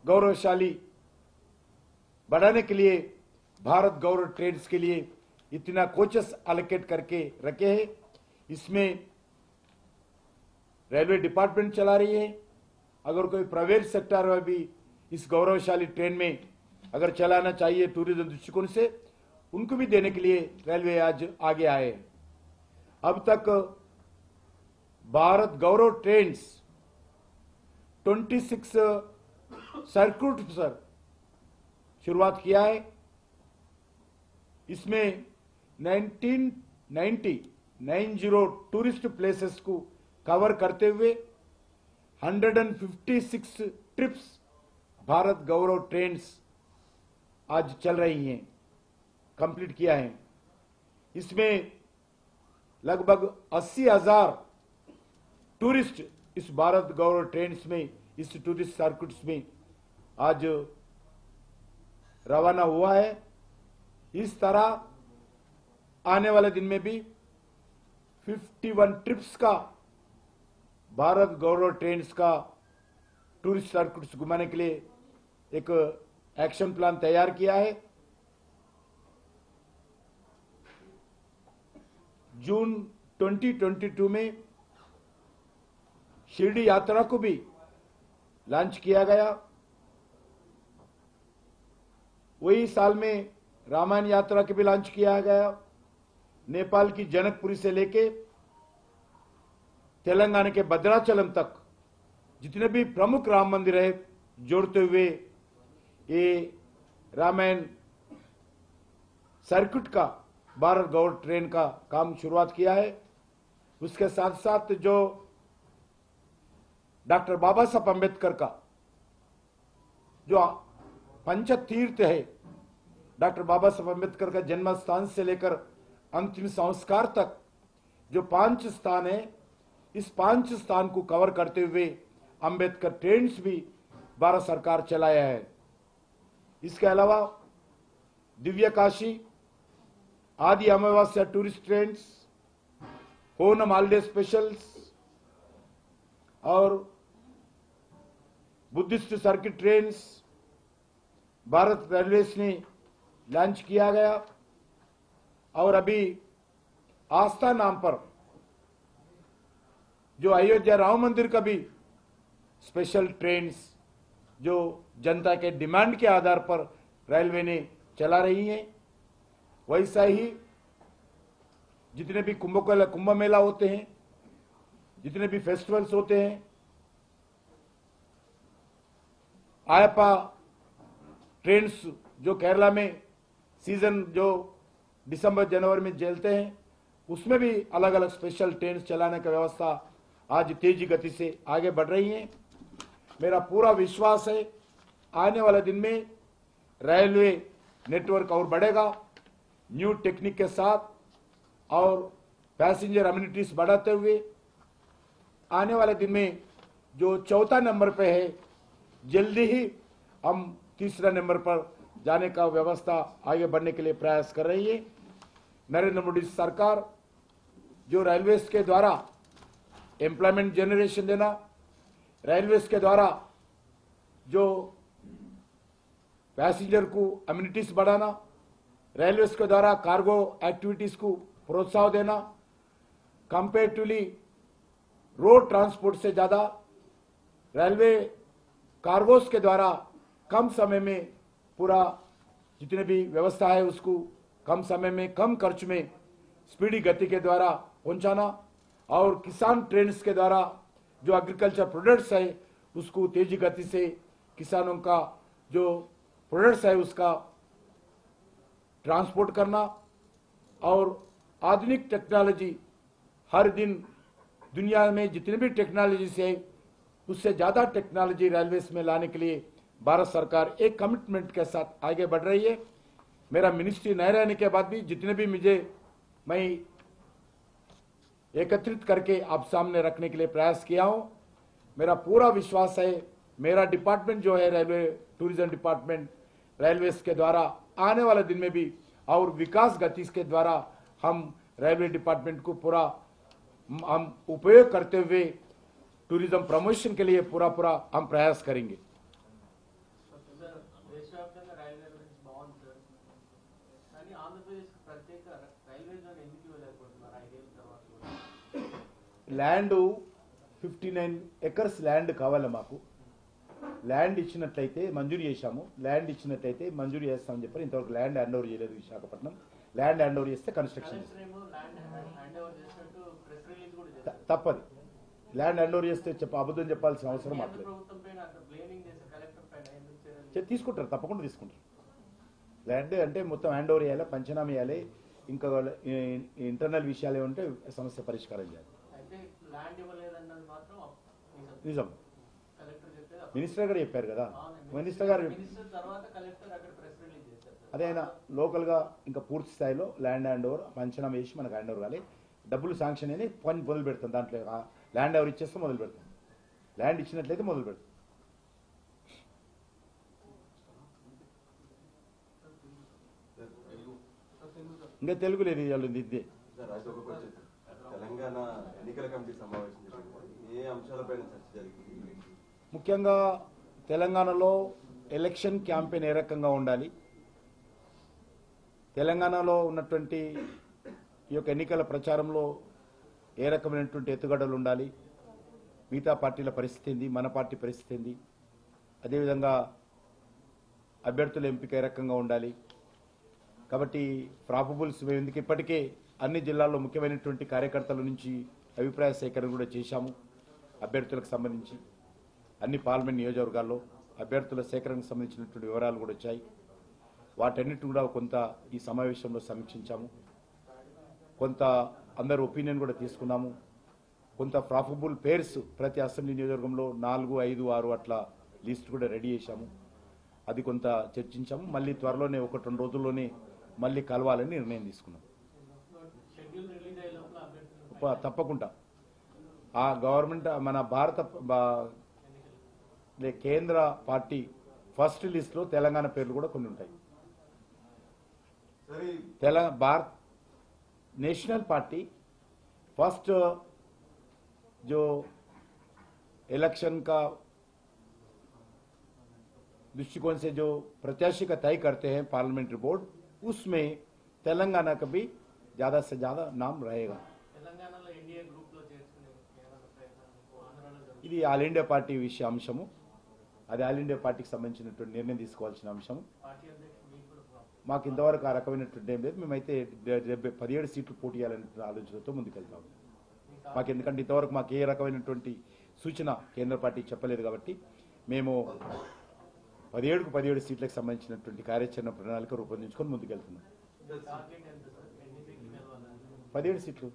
गौरवशाली बढ़ाने के लिए भारत गौरव ट्रेन्स के लिए इतना कोचेस एलोकेट करके रखे हैं। इसमें रेलवे डिपार्टमेंट चला रही है। अगर कोई प्राइवेट सेक्टर में भी इस गौरवशाली ट्रेन में अगर चलाना चाहिए टूरिज्म दृष्टिकोण से, उनको भी देने के लिए रेलवे आज आगे आए हैं। अब तक भारत गौरव ट्रेन्स 26 सर्किट पर शुरुआत किया है। इसमें 90 टूरिस्ट प्लेसेस को कवर करते हुए 156 ट्रिप्स भारत गौरव ट्रेन्स आज चल रही हैं, कंप्लीट किया है। इसमें लगभग 80,000 टूरिस्ट इस भारत गौरव ट्रेन्स में, इस टूरिस्ट सर्किट्स में आज रवाना हुआ है। इस तरह आने वाले दिन में भी 51 ट्रिप्स का भारत गौरव ट्रेन्स का टूरिस्ट सर्किट्स घुमाने के लिए एक एक्शन प्लान तैयार किया है। जून 2022 में शिरडी यात्रा को भी लॉन्च किया गया। वही साल में रामायण यात्रा के भी लॉन्च किया गया। नेपाल की जनकपुरी से लेके तेलंगाना के भद्राचलम तक जितने भी प्रमुख राम मंदिर है जोड़ते हुए ये रामायण सर्किट का भारत गौरव ट्रेन का काम शुरुआत किया है। उसके साथ साथ जो डॉक्टर बाबा साहब अम्बेडकर का जो पंच तीर्थ है, डॉक्टर बाबा साहब अम्बेडकर का जन्म स्थान से लेकर अंतिम संस्कार तक जो 5 स्थान है, इस 5 स्थान को कवर करते हुए अम्बेडकर ट्रेन्स भी भारत सरकार चलाया है। इसके अलावा Divya Kashi, Aadi Amavasya tourist trains, Onam holiday specials और Buddhist circuit trains Bharat railways ने लॉन्च किया गया। और अभी आस्था नाम पर जो अयोध्या राम मंदिर का भी स्पेशल ट्रेन्स जो जनता के डिमांड के आधार पर रेलवे ने चला रही हैं। वैसा ही जितने भी कुंभ मेला होते हैं, जितने भी फेस्टिवल्स होते हैं, आयपा ट्रेन्स जो केरला में सीजन जो दिसंबर जनवरी में चलते हैं, उसमें भी अलग अलग स्पेशल ट्रेन्स चलाने की व्यवस्था आज तेजी गति से आगे बढ़ रही है। मेरा पूरा विश्वास है आने वाले दिन में रेलवे नेटवर्क और बढ़ेगा, न्यू टेक्निक के साथ और पैसेंजर अम्यूनिटीज बढ़ाते हुए आने वाले दिन में जो चौथा नंबर पे है, जल्दी ही हम तीसरा नंबर पर जाने का व्यवस्था आगे बढ़ने के लिए प्रयास कर रही है। नरेंद्र मोदी सरकार जो रेलवेज के द्वारा एम्प्लॉयमेंट जनरेशन देना, रेलवेज के द्वारा जो पैसेंजर को अम्यूनिटीज बढ़ाना, रेलवेज के द्वारा कार्गो एक्टिविटीज को प्रोत्साहन देना, कंपेरेटिवली रोड ट्रांसपोर्ट से ज्यादा रेलवे कार्गोस के द्वारा कम समय में पूरा जितने भी व्यवस्था है उसको कम समय में कम खर्च में स्पीडी गति के द्वारा पहुंचाना, और किसान ट्रेन्स के द्वारा जो एग्रीकल्चर प्रोडक्ट्स है उसको तेजी गति से किसानों का जो प्रोडक्ट्स है उसका ट्रांसपोर्ट करना, और आधुनिक टेक्नोलॉजी हर दिन दुनिया में जितनी भी टेक्नोलॉजी है उससे ज्यादा टेक्नोलॉजी रेलवेज में लाने के लिए भारत सरकार एक कमिटमेंट के साथ आगे बढ़ रही है। मेरा मिनिस्ट्री नहीं रहने के बाद भी जितने भी मैं एकत्रित करके आप सामने रखने के लिए प्रयास किया हूं। मेरा पूरा विश्वास है मेरा डिपार्टमेंट जो है रेलवे टूरिज्म डिपार्टमेंट रेलवेज के द्वारा आने वाले दिन में भी और विकास गति के द्वारा हम रेलवे डिपार्टमेंट को पूरा हम उपयोग करते हुए टूरिज्म प्रमोशन के लिए पूरा हम प्रयास करेंगे। ల్యాండ్ 59 ఎకర్స్ ల్యాండ్ కావాలి మాకు. ల్యాండ్ ఇచ్చినట్లయితే మంజూరు చేశాము. ల్యాండ్ ఇచ్చినట్లయితే మంజూరు చేస్తామని చెప్పారు. ఇంతవరకు ల్యాండ్ హ్యాండ్ ఓవర్ చేయలేదు విశాఖపట్నం. ల్యాండ్ హ్యాండ్ ఓవర్ చేస్తే కన్స్ట్రక్షన్ తప్పది. ల్యాండ్ హ్యాండ్ ఓవర్ చేస్తే అబద్ధం చెప్పాల్సిన అవసరం మాకు తీసుకుంటారు, తప్పకుండా తీసుకుంటారు. ల్యాండ్ అంటే మొత్తం హ్యాండ్ ఓవర్ చేయాలి, పంచనామా చేయాలి, ఇంకా ఇంటర్నల్ విషయాలు ఏమంటే సమస్య పరిష్కారం చేయాలి. నిజం మినిస్టర్ గారు చెప్పారు కదా, మినిస్టర్ గారు అదే ఆయన లోకల్ గా ఇంకా పూర్తి స్థాయిలో ల్యాండ్ హ్యాండ్ ఓవర్ పంచనామా వేసి మనకు హ్యాండ్ ఓవర్ కావాలి. డబ్బులు శాంక్షన్ అని పని మొదలు పెడతాం. దాంట్లో ల్యాండ్ ఓవర్ ఇచ్చేస్తే మొదలు పెడతాం. ల్యాండ్ ఇచ్చినట్లయితే మొదలు పెడతాం. ఇంకా తెలుగు లేదు ఇవాళ ఇదే. తెలంగాణ ఎన్నికల కమిటీ సమావేశం ఏ అంశాలపై చర్చ జరిగింది? ముఖ్యంగా తెలంగాణలో ఎలక్షన్ క్యాంపెయిన్ ఏ రకంగా ఉండాలి, తెలంగాణలో ఉన్నటువంటి ఈ యొక్క ఎన్నికల ప్రచారంలో ఏ రకమైనటువంటి ఎత్తుగడలు ఉండాలి, మిగతా పార్టీల పరిస్థితి ఏంది, మన పార్టీ పరిస్థితి ఏంది, అదేవిధంగా అభ్యర్థుల ఎంపిక ఏ రకంగా ఉండాలి. కాబట్టి ప్రాబబుల్స్ మేము ఎందుకు ఇప్పటికే అన్ని జిల్లాల్లో ముఖ్యమైనటువంటి కార్యకర్తల నుంచి అభిప్రాయ సేకరణ కూడా చేశాము. అభ్యర్థులకు సంబంధించి అన్ని పార్లమెంట్ నియోజకవర్గాల్లో అభ్యర్థుల సేకరణకు సంబంధించినటువంటి వివరాలు కూడా వచ్చాయి. వాటన్నిటిని కూడా కొంత ఈ సమావేశంలో సమీక్షించాము. కొంత అందరు ఒపీనియన్ కూడా తీసుకున్నాము. కొంత ప్రాఫబుల్ పేర్స్ ప్రతి అసెంబ్లీ నియోజకవర్గంలో 4, 5, 6 అట్లా లిస్ట్ కూడా రెడీ చేశాము. అది కొంత చర్చించాము. మళ్ళీ త్వరలోనే 1-2 రోజుల్లోనే మళ్ళీ కలవాలని నిర్ణయం తీసుకున్నాం. తప్పకుండా ఆ గవర్నమెంట్ మన కేంద్ర పార్టీ ఫస్ట్ లిస్ట్లో తెలంగాణ పేర్లు కూడా కొన్ని ఉంటాయి. भारत नेशनल पार्टी फर्स्ट जो इलेक्शन का दृष्टिकोण से जो प्रत्याशी का तय करते हैं पार्लियामेंट्री बोर्ड, उसमें तेलंगाना का भी ज्यादा से ज्यादा नाम रहेगा. ఇది ఆల్ ఇండియా పార్టీ విషయ అంశము. అది ఆల్ ఇండియా పార్టీకి సంబంధించినటువంటి నిర్ణయం తీసుకోవాల్సిన అంశము. మాకు ఇంతవరకు ఆ రకమైనటువంటి ఏం లేదు. మేమైతే 17 సీట్లు పోటీ చేయాలనే ఆలోచనతో ముందుకెళ్తాము. మాకు ఎందుకంటే ఇంతవరకు మాకు ఏ రకమైనటువంటి సూచన కేంద్ర పార్టీ చెప్పలేదు కాబట్టి మేము 17 సీట్లకు సంబంధించినటువంటి కార్యాచరణ ప్రణాళిక రూపొందించుకొని ముందుకెళ్తున్నాం. 17 సీట్లు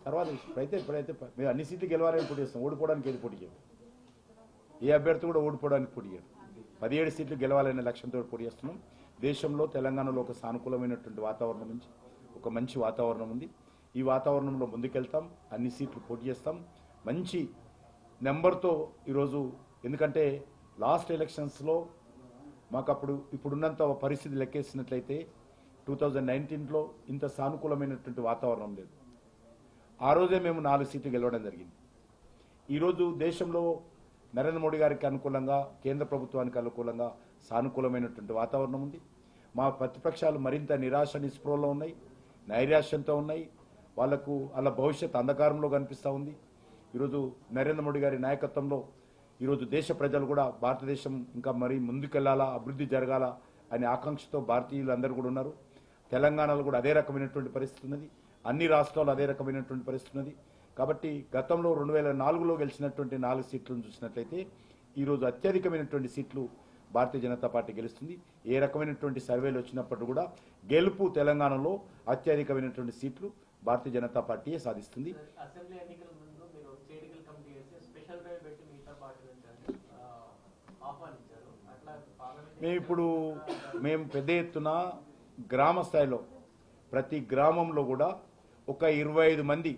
తర్వాత ఇప్పుడైతే మేము అన్ని సీట్లు గెలవాలని పోటీ చేస్తాం. ఓడిపోవడానికి ఏది పోటీ చేయం. ఏ అభ్యర్థి కూడా ఓడిపోవడానికి పోటీ చేయరు. 17 సీట్లు గెలవాలనే లక్ష్యంతో పోటీ చేస్తున్నాం. దేశంలో తెలంగాణలో ఒక సానుకూలమైనటువంటి వాతావరణం ఉంది, ఒక మంచి వాతావరణం ఉంది. ఈ వాతావరణంలో ముందుకెళ్తాం, అన్ని సీట్లు పోటీ చేస్తాం మంచి నెంబర్తో ఈరోజు. ఎందుకంటే లాస్ట్ ఎలక్షన్స్లో మాకు ఇప్పుడున్నంత పరిస్థితి లెక్కేసినట్లయితే 2019లో ఇంత సానుకూలమైనటువంటి వాతావరణం లేదు. ఆ రోజే మేము 4 సీట్లు గెలవడం జరిగింది. ఈరోజు దేశంలో నరేంద్ర మోడీ గారికి అనుకూలంగా, కేంద్ర ప్రభుత్వానికి అనుకూలంగా సానుకూలమైనటువంటి వాతావరణం ఉంది. మా ప్రతిపక్షాలు మరింత నిరాశ నిస్పృహలో ఉన్నాయి, నైరాశ్యంతో ఉన్నాయి. వాళ్లకు అలా భవిష్యత్ అంధకారంలో కనిపిస్తూ ఉంది. ఈరోజు నరేంద్ర మోడీ గారి నాయకత్వంలో ఈరోజు దేశ ప్రజలు కూడా భారతదేశం ఇంకా మరీ ముందుకెళ్లాలా, అభివృద్ధి జరగాల అనే ఆకాంక్షతో భారతీయులు అందరూ కూడా ఉన్నారు. తెలంగాణలో కూడా అదే రకమైనటువంటి పరిస్థితి ఉన్నది. అన్ని రాష్ట్రాల్లో అదే రకమైనటువంటి పరిస్థితి ఉన్నది. కాబట్టి గతంలో 2004లో గెలిచినటువంటి 4 సీట్లను చూసినట్లయితే ఈరోజు అత్యధికమైనటువంటి సీట్లు భారతీయ జనతా పార్టీ గెలుస్తుంది. ఏ రకమైనటువంటి సర్వేలు వచ్చినప్పుడు కూడా గెలుపు తెలంగాణలో అత్యధికమైనటువంటి సీట్లు భారతీయ జనతా పార్టీయే సాధిస్తుంది. మేము పెద్ద ఎత్తున గ్రామ స్థాయిలో ప్రతి గ్రామంలో కూడా ఒక 25 మంది,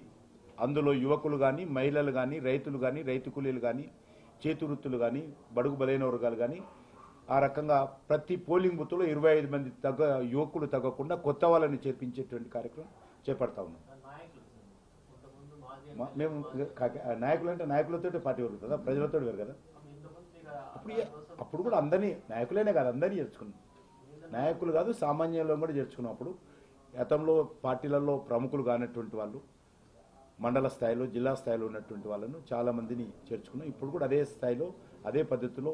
అందులో యువకులు కానీ, మహిళలు కానీ, రైతులు కానీ, రైతు కూలీలు కానీ, చేతి వృత్తులు కానీ, బడుగు బలైన వర్గాలు కానీ, ఆ రకంగా ప్రతి పోలింగ్ బూత్లో 25 మంది యువకులు తగ్గకుండా కొత్త వాళ్ళని చేర్పించేటువంటి కార్యక్రమం చేపడతా ఉన్నాం. మేము నాయకులు అంటే నాయకులతో పార్టీ వరకు కదా, ప్రజలతో వేరు కదా. అప్పుడు కూడా అందరినీ నాయకులైనా కాదు, అందరినీ చేర్చుకున్నాం. నాయకులు కాదు, సామాన్యంలో కూడా చేర్చుకున్నాం. అప్పుడు గతంలో పార్టీలలో ప్రముఖులు కానటువంటి వాళ్ళు, మండల స్థాయిలో, జిల్లా స్థాయిలో ఉన్నటువంటి వాళ్ళను చాలా మందిని చేర్చుకున్నాం. ఇప్పుడు కూడా అదే స్థాయిలో, అదే పద్ధతిలో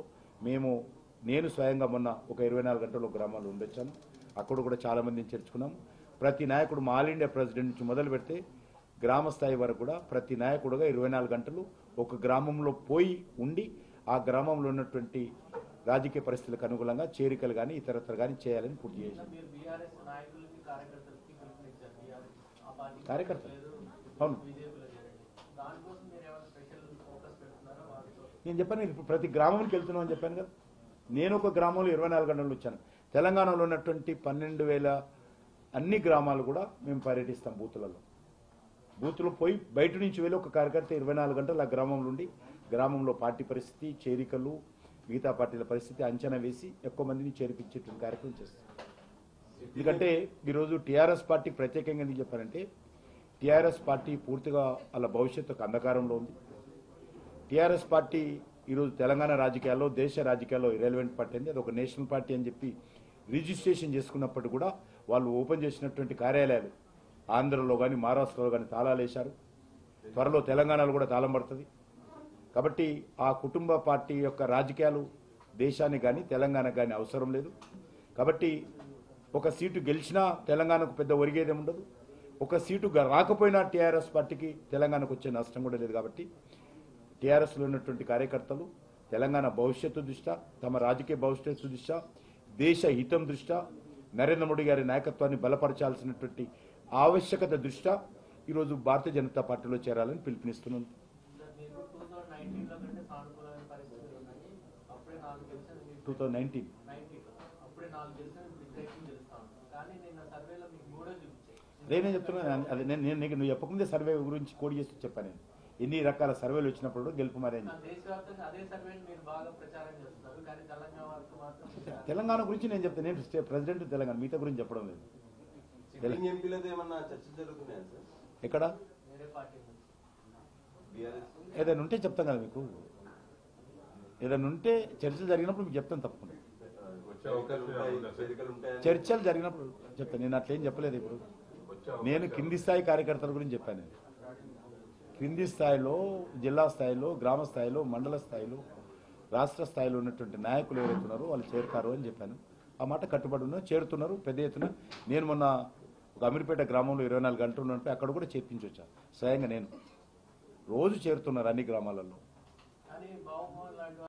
నేను స్వయంగా మొన్న ఒక 24 గంటల్లో గ్రామాల్లో ఉండొచ్చాను. అక్కడ కూడా చాలా మందిని చేర్చుకున్నాం. ప్రతి నాయకుడు మా ఆల్ ఇండియా ప్రెసిడెంట్ నుంచి మొదలు పెడితే గ్రామ స్థాయి వరకు కూడా ప్రతి నాయకుడుగా 24 గంటలు ఒక గ్రామంలో పోయి ఉండి ఆ గ్రామంలో ఉన్నటువంటి రాజకీయ పరిస్థితులకు అనుగుణంగా చేరికలు కానీ ఇతరత్ర కానీ చేయాలని పూర్తి చేశాం. కార్యకర్తలు అవును, నేను చెప్పాను ఇప్పుడు ప్రతి గ్రామానికి వెళ్తున్నాం అని చెప్పాను కదా. నేను ఒక గ్రామంలో 24 గంటలు వచ్చాను. తెలంగాణలో ఉన్నటువంటి 12,000 అన్ని గ్రామాలు కూడా మేము పర్యటిస్తాం. బూతులో పోయి బయట నుంచి వెళ్ళి ఒక కార్యకర్త 24 గంటలు ఆ గ్రామంలో ఉండి గ్రామంలో పార్టీ పరిస్థితి, చేరికలు, మిగతా పార్టీల పరిస్థితి అంచనా వేసి ఎక్కువ మందిని చేర్పించేటువంటి కార్యక్రమం చేస్తాం. ఎందుకంటే ఈరోజు టీఆర్ఎస్ పార్టీ ప్రత్యేకంగా ఎందుకు చెప్పారంటే, టీఆర్ఎస్ పార్టీ పూర్తిగా అలా భవిష్యత్తుకు అంధకారంలో ఉంది. టీఆర్ఎస్ పార్టీ ఈరోజు తెలంగాణ రాజకీయాల్లో, దేశ రాజకీయాల్లో ఇరెలవెంట్ పార్టీ అండి. అది ఒక నేషనల్ పార్టీ అని చెప్పి రిజిస్ట్రేషన్ చేసుకున్నప్పుడు కూడా వాళ్ళు ఓపెన్ చేసినటువంటి కార్యాలయాలు ఆంధ్రలో కానీ, మహారాష్ట్రలో కానీ తాళాలు వేశారు. త్వరలో తెలంగాణలో కూడా తాళం పడుతుంది. కాబట్టి ఆ కుటుంబ పార్టీ యొక్క రాజకీయాలు దేశానికి కానీ, తెలంగాణకు కానీ అవసరం లేదు. కాబట్టి ఒక సీటు గెలిచినా తెలంగాణకు పెద్ద ఒరిగేదే ఉండదు. ఒక సీటు రాకపోయినా టీఆర్ఎస్ పార్టీకి తెలంగాణకు వచ్చే నష్టం కూడా లేదు. కాబట్టి టీఆర్ఎస్లో ఉన్నటువంటి కార్యకర్తలు తెలంగాణ భవిష్యత్తు దృష్ట్యా, తమ రాజకీయ భవిష్యత్తు దృష్ట్యా, దేశ హితం దృష్ట్యా నరేంద్ర మోడీ గారి నాయకత్వాన్ని బలపరచాల్సినటువంటి ఆవశ్యకత దృష్ట్యా ఈరోజు భారతీయ జనతా పార్టీలో చేరాలని పిలుపునిస్తున్నాను. సార్, మీకు 2019 లో కంటే సానుకూలమైన పరిస్థితులు ఉన్నాయి. అప్పుడే 4 గెలిచారు. 2019 అప్పుడే 4 గెలిచారు. ఇప్పుడు బ్రేకింగ్ గెలుస్తా ఉంటారు. కానీ నిన్న సర్వేలో మీకు 3 చూపించాయి. నేనే చెప్తున్నాను. అది నేను నువ్వు చెప్పకముందే సర్వే గురించి కోడ్ చేసి చెప్పాను. నేను ఎన్ని రకాల సర్వేలు వచ్చినప్పుడు గెలుపు మారేంది. దేశవ్యాప్తంగా అదే సర్వేని మీరు బాగా ప్రచారం చేస్తున్నారు. కానీ తెలంగాణ వరకు మాత్రం తెలంగాణ గురించి నేను చెప్తాను. నేను ప్రెసిడెంట్ తెలంగాణ, మిగతా గురించి చెప్పడం లేదు. సిట్టింగ్ ఎంపీలతో ఏమన్నా చర్చలు జరుగుతున్నాయా సార్? ఎక్కడ వేరే పార్టీ నుంచి బీఆర్ఎస్ ఏదైనా ఉంటే చెప్తాం కదా మీకు. ఏదైనా ఉంటే చర్చలు జరిగినప్పుడు మీకు చెప్తాను తప్పకుండా. చేరికలు ఉంటాయని చర్చలు జరిగినప్పుడు చెప్తాను. నేను అట్లేం చెప్పలేదు. ఇప్పుడు నేను కింది స్థాయి కార్యకర్తల గురించి చెప్పాను. నేను క్రింది స్థాయిలో, జిల్లా స్థాయిలో, గ్రామ స్థాయిలో, మండల స్థాయిలో, రాష్ట్ర స్థాయిలో ఉన్నటువంటి నాయకులు ఎవరైతే ఉన్నారో వాళ్ళు చేరుతారు అని చెప్పాను. ఆ మాట కట్టుబడి ఉన్నారు, చేరుతున్నారు పెద్ద ఎత్తున. నేను మొన్న ఒక అమీర్పేట గ్రామంలో 24 గంటలు ఉన్నట్టు అక్కడ కూడా చేర్పించి వచ్చాను స్వయంగా. నేను రోజు చేరుతున్నారు అన్ని గ్రామాలలో. కానీ బాబు